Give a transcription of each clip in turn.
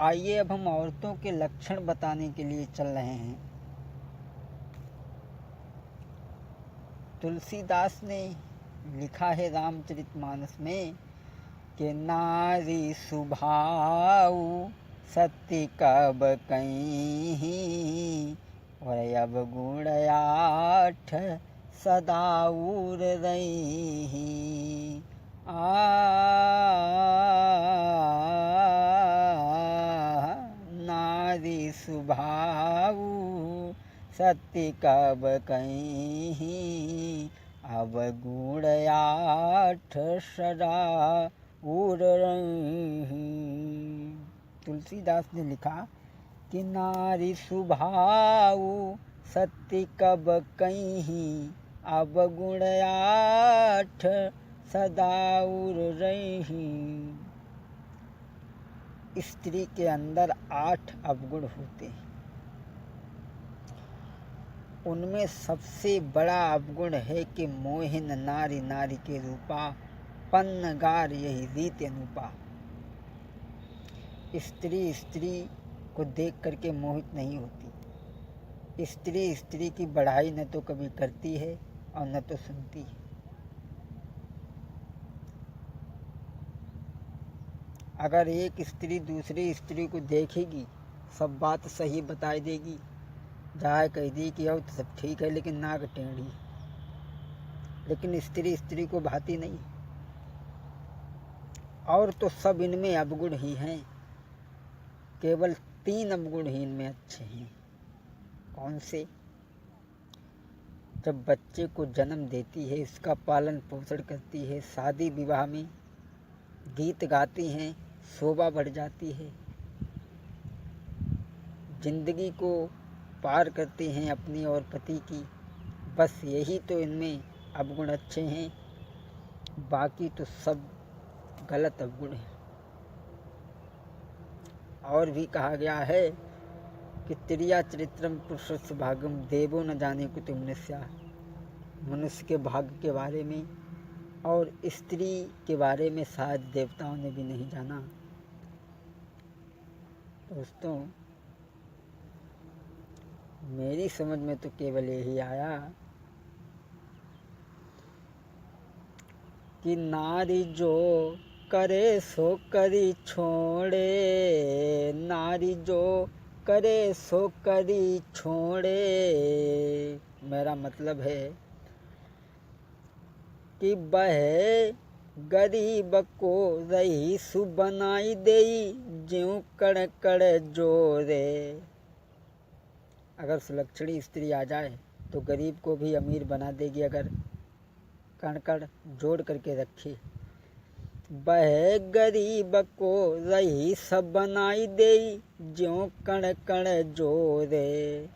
आइए अब हम औरतों के लक्षण बताने के लिए चल रहे हैं। तुलसीदास ने लिखा है रामचरितमानस में कि नारी सुभाऊ सत्य कब कहीं और अब गुण आठ सदाऊर रही। नारी सुभाऊ सत्य कब कहीं अब गुण आठ सदा उर रही। तुलसीदास ने लिखा कि नारी सुभाऊ सत्य कब कहीं अब गुण आठ सदा उर रही। स्त्री के अंदर 8 अवगुण होते हैं। उनमें सबसे बड़ा अवगुण है कि मोहिन नारी नारी के रूपा पन्नगार यही रीत अनुपा। स्त्री स्त्री को देख करके मोहित नहीं होती। स्त्री स्त्री की बढ़ाई न तो कभी करती है और न तो सुनती है। अगर एक स्त्री दूसरी स्त्री को देखेगी सब बात सही बता देगी, जाए कह दी कि अब तो सब ठीक है लेकिन नाक टेढ़ी। लेकिन स्त्री स्त्री को भाती नहीं। और तो सब इनमें अवगुण ही हैं, केवल 3 अवगुण ही इनमें अच्छे हैं। कौन से? जब बच्चे को जन्म देती है, इसका पालन पोषण करती है, शादी विवाह में गीत गाती हैं, शोभा बढ़ जाती है, जिंदगी को पार करती हैं अपनी और पति की। बस यही तो इनमें अवगुण अच्छे हैं, बाकी तो सब गलत अवगुण हैं। और भी कहा गया है कि त्रिया चरित्रम पुरुषस्य भागम देवो न जाने कुतुम नस्या। मनुष्य के भाग्य के बारे में और स्त्री के बारे में शायद देवताओं ने भी नहीं जाना। दोस्तों, मेरी समझ में तो केवल यही आया कि नारी जो करे सो करी छोड़े, नारी जो करे सो करी छोड़े। मेरा मतलब है कि बह गरीब को रईस बनाई देई ज्यों कड़ कड़ जोरे। अगर सुलक्षणी स्त्री आ जाए तो गरीब को भी अमीर बना देगी अगर कणकण जोड़ करके रखे। बह गरीब को रईस बनाई देई ज्यों कण कण जोरे।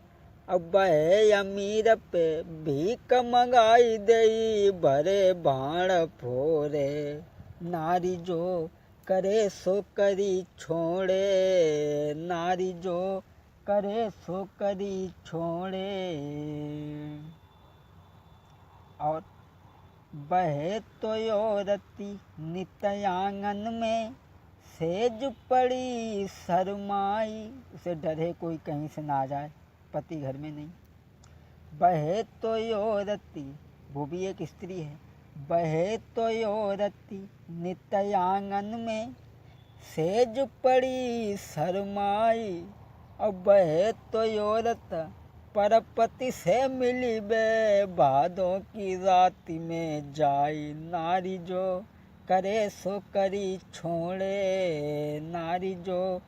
अब बह अमीर पे भीख मंगाई देई भरे भाण फोरे। नारी जो करे सो करी छोड़े, नारी जो करे सो करी छोड़े। और बहे तो योरती नित आंगन में सेज पड़ी शर्माई। उसे डर है कोई कहीं से ना आ जाए, पति घर में नहीं। बहे तो योरती, वो भी एक स्त्री है। बहे तो योरती नित आंगन में सेज पड़ी शर्माई। और बहे तो योरत परपति से मिली बे भादों की रात में जाई। नारी जो करे सो करी छोड़े, नारी जो